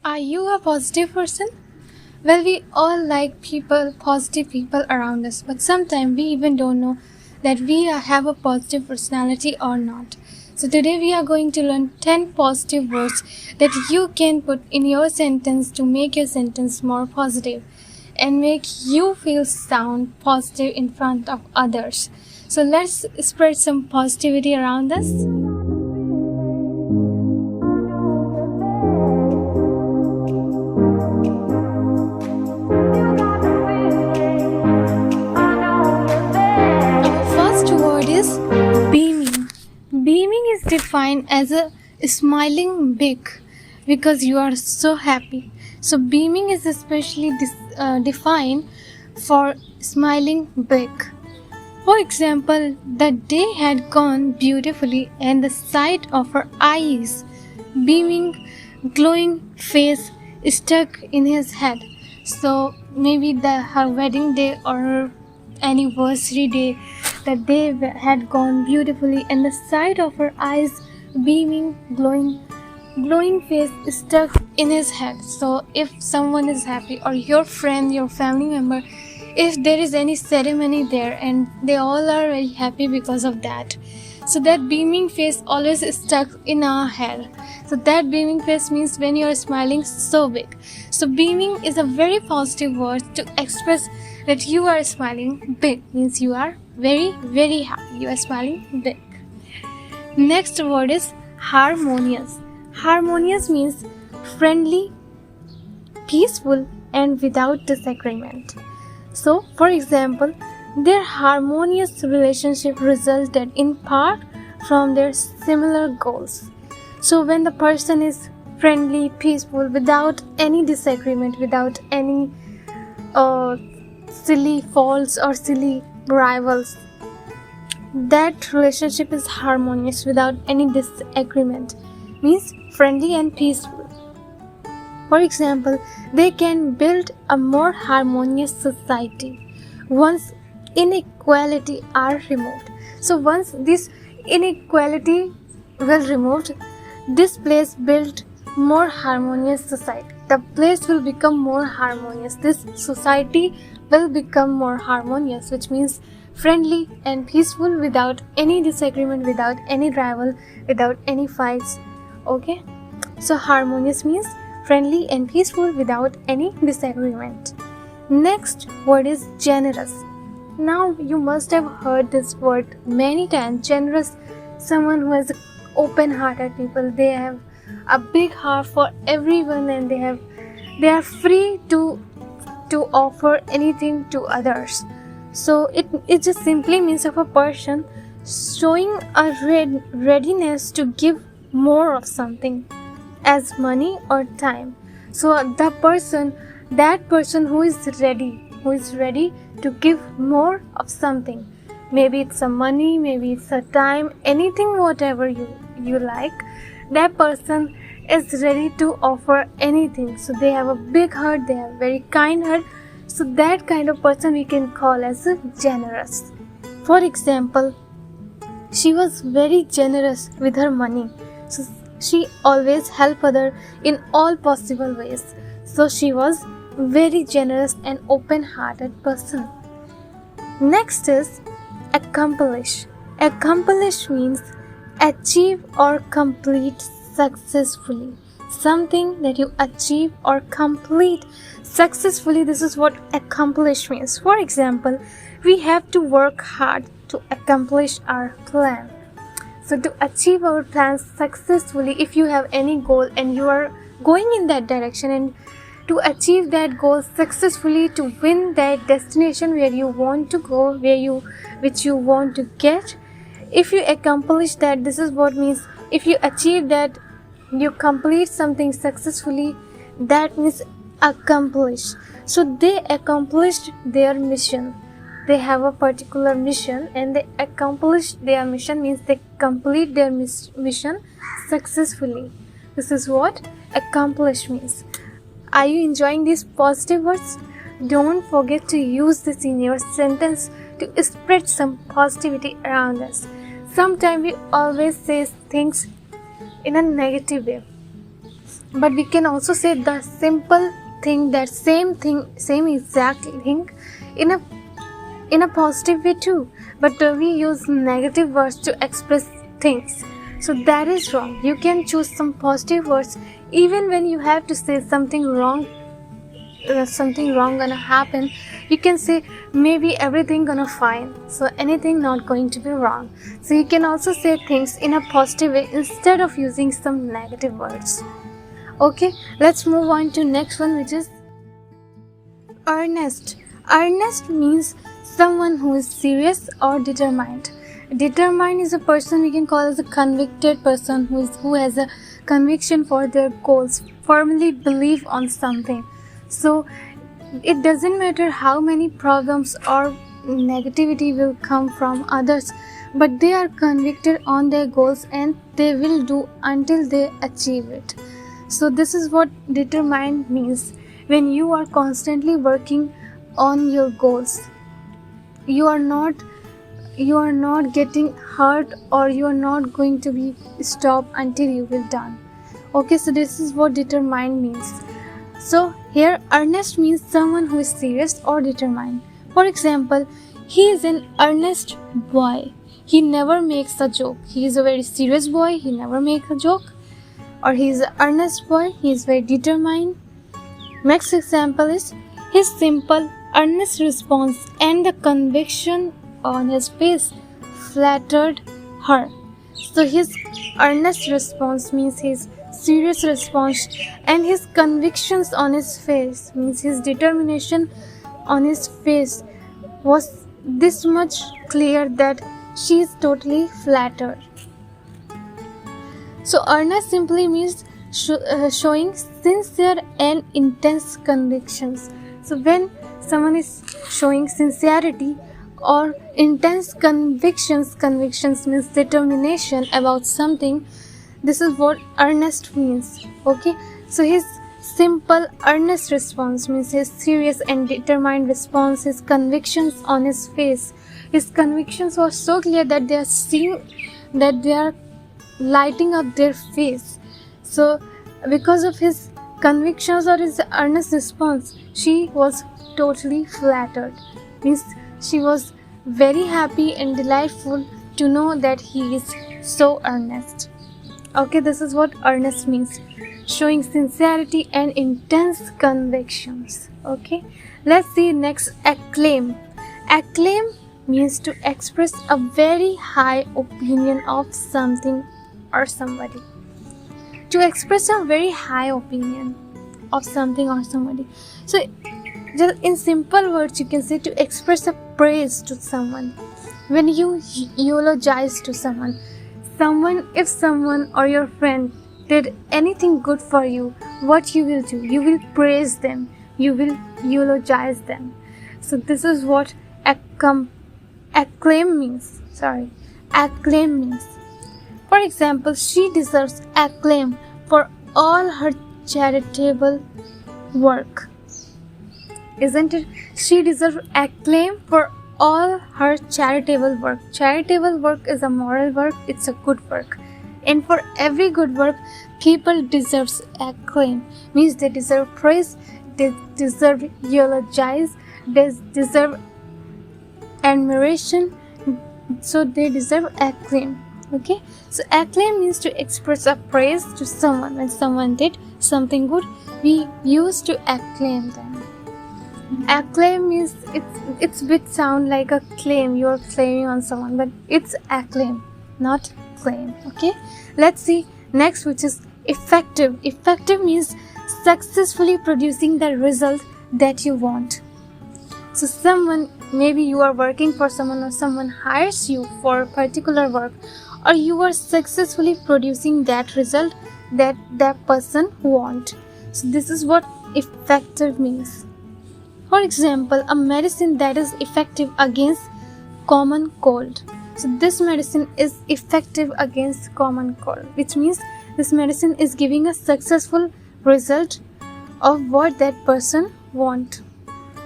Are you a positive person? Well, we all like positive people around us, but sometimes we even don't know that we have a positive personality or not. So today we are going to learn 10 positive words that you can put in your sentence to make your sentence more positive and make you feel sound positive in front of others. So let's spread some positivity around us. Is beaming. Beaming is defined as a smiling big because you are so happy. So beaming is especially defined for smiling big. For example, the day had gone beautifully and the sight of her eyes, beaming, glowing face stuck in his head. So maybe her wedding day or her anniversary day, the day had gone beautifully and the sight of her eyes, beaming, glowing face stuck in his head. So if someone is happy, or your friend, your family member, if there is any ceremony there and they all are very happy because of that, so that beaming face always is stuck in our head. So that beaming face means when you are smiling so big. So beaming is a very positive word to express that you are smiling big, means you are very, very happy. You are smiling big. Next word is harmonious. Harmonious means friendly, peaceful, and without disagreement. So, for example, their harmonious relationship resulted in part from their similar goals. So, when the person is friendly, peaceful, without any disagreement, without any silly faults or silly rivals, that relationship is harmonious without any disagreement, means friendly and peaceful. For example, they can build a more harmonious society once inequality are removed. So once this inequality will removed, this place built more harmonious society. The place will become more harmonious. This society will become more harmonious, which means friendly and peaceful without any disagreement, without any rival, without any fights. Okay? So harmonious means friendly and peaceful without any disagreement. Next word is generous. Now you must have heard this word many times. Generous, someone who has open-hearted people. They have a big heart for everyone and they are free to offer anything to others. So it just simply means of a person showing a readiness to give more of something, as money or time. So that person who is ready to give more of something, maybe it's a money, maybe it's a time, anything, whatever you like, that person is ready to offer anything. So they have a big heart, they have very kind heart. So that kind of person we can call as a generous. For example, she was very generous with her money. So she always helped others in all possible ways. So she was very generous and open-hearted person. Next is accomplish. Accomplish means achieve or complete successfully. Something that you achieve or complete successfully, this is what accomplish means. For example, we have to work hard to accomplish our plan. So to achieve our plans successfully, if you have any goal and you are going in that direction, and to achieve that goal successfully, to win that destination where you want to go, which you want to get, if you accomplish that, this is what means. If you achieve that, you complete something successfully, that means accomplish. So they accomplished their mission. They have a particular mission and they accomplish their mission, means they complete their mission successfully. This is what accomplish means. Are you enjoying these positive words? Don't forget to use this in your sentence to spread some positivity around us. Sometimes we always say things in a negative way. but we can also say the simple thing, that same exact thing in a positive way too, but we use negative words to express things. So that is wrong. You can choose some positive words even when you have to say something wrong gonna happen. You can say maybe everything gonna fine, so anything not going to be wrong. So you can also say things in a positive way instead of using some negative words. Okay, let's move on to next one, which is earnest. Earnest means someone who is serious or determined. Determined is a person we can call as a convicted person who has a conviction for their goals, firmly believe on something. So it doesn't matter how many problems or negativity will come from others, but they are convicted on their goals and they will do until they achieve it. So this is what determined means. When you are constantly working on your goals, you are not getting hurt, or you are not going to be stopped until you will done. Okay, so this is what determined means. So here earnest means someone who is serious or determined. For example, he is an earnest boy. He never makes a joke. He is a very serious boy. He never makes a joke. Or he is an earnest boy. He is very determined. Next example is his simple, earnest response and the conviction on his face flattered her. So his earnest response means his serious response, and his convictions on his face means his determination on his face was this much clear that she is totally flattered. So earnest simply means showing sincere and intense convictions. So when someone is showing sincerity or intense convictions means determination about something, this is what earnest means. Okay, so his simple earnest response means his serious and determined response, his convictions on his face. His convictions were so clear that they are seeing, that they are lighting up their face. So because of his convictions or his earnest response, she was totally flattered. Means she was very happy and delightful to know that he is so earnest. Okay, this is what earnest means, showing sincerity and intense convictions. Okay, let's see next, acclaim. Acclaim means to express a very high opinion of something or somebody. To express a very high opinion of something or somebody. So just in simple words, you can say to express a praise to someone. When you eulogize to someone, if someone or your friend did anything good for you, what you will do? You will praise them. You will eulogize them. So this is what acclaim means. Acclaim means. For example, she deserves acclaim for all her charitable work. Isn't it? She deserves acclaim for all her charitable work. Charitable work is a moral work, it's a good work. And for every good work, people deserve acclaim. Means they deserve praise, they deserve eulogize, they deserve admiration, so they deserve acclaim. Okay, so acclaim means to express a praise to someone. When someone did something good, we used to acclaim them. Acclaim means it's bit sound like a claim, you're claiming on someone, but it's acclaim, not claim. Okay, let's see next, which is effective. Effective means successfully producing the result that you want. So someone, maybe you are working for someone, or someone hires you for a particular work, or you are successfully producing that result that that person wants. So this is what effective means. For example, a medicine that is effective against common cold. So this medicine is effective against common cold, which means this medicine is giving a successful result of what that person wants.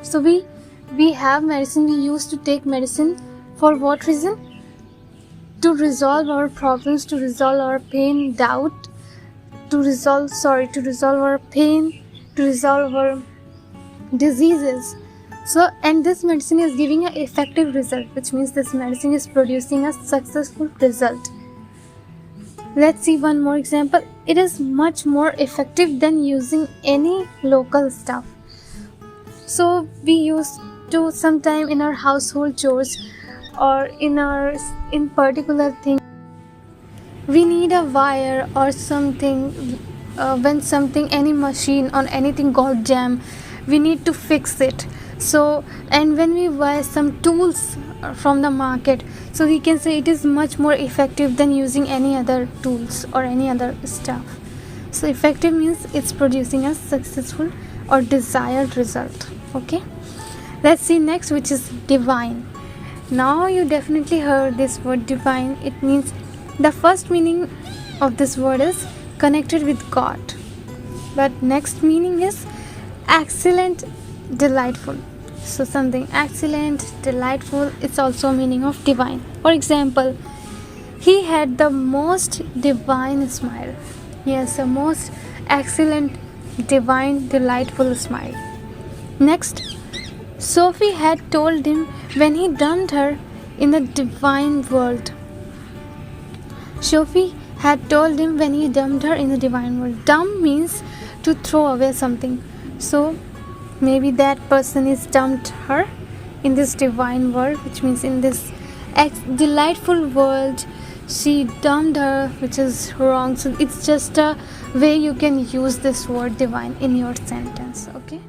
So we have medicine, we used to take medicine for what reason? To resolve our problems, to resolve our pain, doubt, to resolve our pain, to resolve our diseases. So, and this medicine is giving an effective result, which means this medicine is producing a successful result. Let's see one more example. It is much more effective than using any local stuff. So we used to sometime in our household chores or in particular thing, we need a wire or something. When any machine or anything got jam, we need to fix it. So, and when we buy some tools from the market, so we can say it is much more effective than using any other tools or any other stuff. So effective means it's producing a successful or desired result. Okay, let's see next, which is divine. Now you definitely heard this word divine. It means, the first meaning of this word is connected with God, but next meaning is excellent, delightful. So something excellent, delightful, it's also meaning of divine. For example, he had the most divine smile. Yes, the most excellent, divine, delightful smile. Next, Sophie had told him when he dumped her in the divine world. Sophie had told him when he dumped her in the divine world. Dump means to throw away something. So maybe that person is dumped her in this divine world, which means in this delightful world she dumped her, which is wrong. So it's just a way you can use this word divine in your sentence. Okay,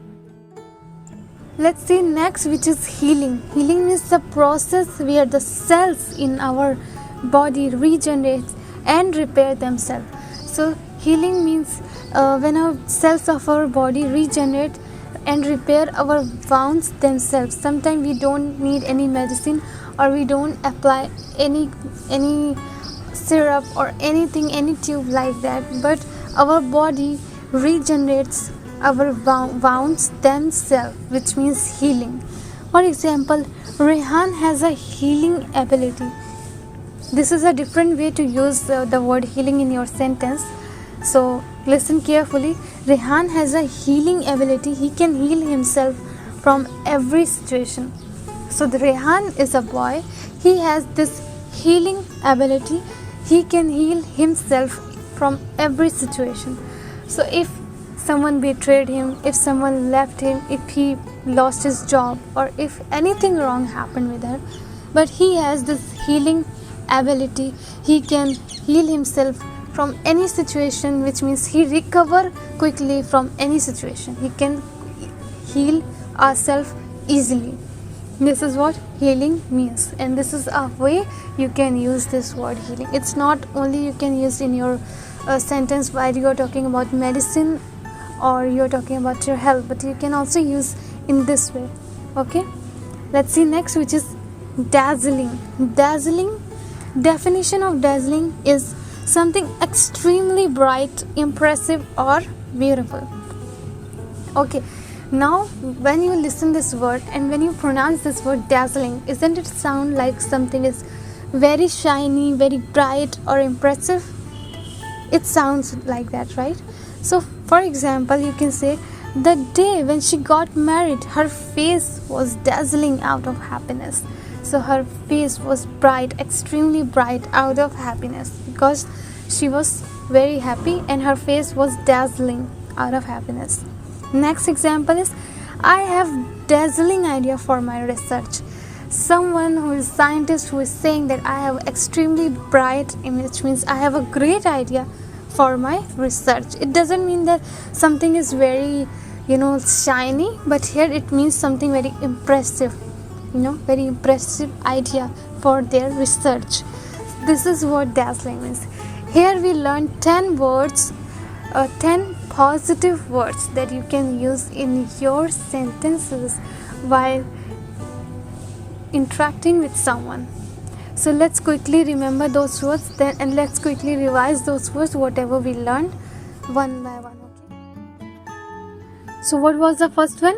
let's see next, which is healing. Healing means the process where the cells in our body regenerate and repair themselves. So healing means when our cells of our body regenerate and repair our wounds themselves. Sometimes we don't need any medicine, or we don't apply any syrup or anything, any tube like that, but our body regenerates our wounds themselves, which means healing. For example, Rehan has a healing ability. This is a different way to use the word healing in your sentence. So listen carefully. Rehan has a healing ability. He can heal himself from every situation. So the Rehan is a boy. He has this healing ability. He can heal himself from every situation. So if someone betrayed him, if someone left him, if he lost his job, or if anything wrong happened with her, but he has this healing ability. He can heal himself from any situation, which means he recover quickly from any situation. He can heal ourselves easily. This is what healing means, and this is a way you can use this word healing. It's not only you can use in your sentence while you are talking about medicine or you are talking about your health, but you can also use in this way. Okay, let's see next, which is dazzling. Dazzling, definition of dazzling is something extremely bright, impressive, or beautiful. Okay, now when you listen this word and when you pronounce this word dazzling, isn't it sound like something is very shiny, very bright, or impressive? It sounds like that, right? So for example, you can say, the day when she got married, her face was dazzling out of happiness. So her face was bright, extremely bright, out of happiness, because she was very happy and her face was dazzling out of happiness. Next example is, I have dazzling idea for my research. Someone who is scientist who is saying that I have extremely bright image, means I have a great idea for my research. It doesn't mean that something is very shiny, but here it means something very impressive, very impressive idea for their research. This is what dazzling means. Here we learn 10 words, 10 positive words that you can use in your sentences while interacting with someone. So let's quickly remember those words then, and let's quickly revise those words, whatever we learned, one by one. Okay. So what was the first one?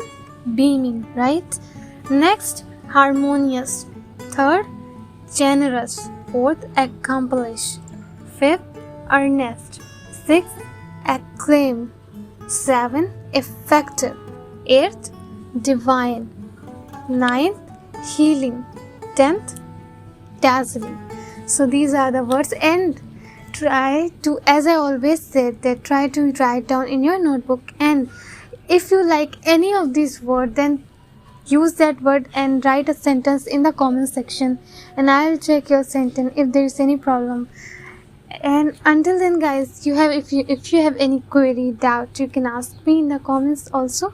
Beaming, right? Next, harmonious. Third, generous. Fourth, accomplish. Fifth, earnest. Sixth, acclaim. 7. Effective. 8th, divine. 9th, healing. 10th, dazzling. So these are the words, and try to, as I always said, that try to write down in your notebook, and if you like any of these words, then use that word and write a sentence in the comment section, and I'll check your sentence if there is any problem. And until then guys, if you have any query, doubt, you can ask me in the comments also.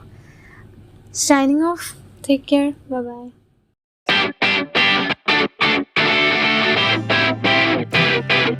Signing off. Take care. Bye bye.